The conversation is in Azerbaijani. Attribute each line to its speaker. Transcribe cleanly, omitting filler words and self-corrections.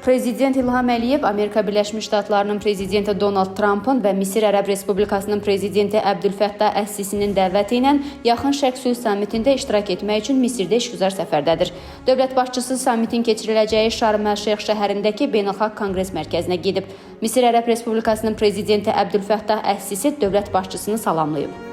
Speaker 1: Prezident İlham Əliyev Amerika Birləşmiş Ştatlarının prezidenti Donald Trumpın və Misir Ərəb Respublikasının prezidenti Əbdülfəttah Əs-Sisinin dəvəti ilə Yaxın Şərq Sülh Sammitində iştirak etmək üçün Misirdə işgüzar səfərdədir. Dövlət başçısı sammitin keçiriləcəyi Şarm əl-Şeyx şəhərindəki Beynəlxalq Konqres Mərkəzinə gedib. Misir Ərəb Respublikasının prezidenti Əbdülfəttah Əs-Sisi dövlət başçısını salamlayıb.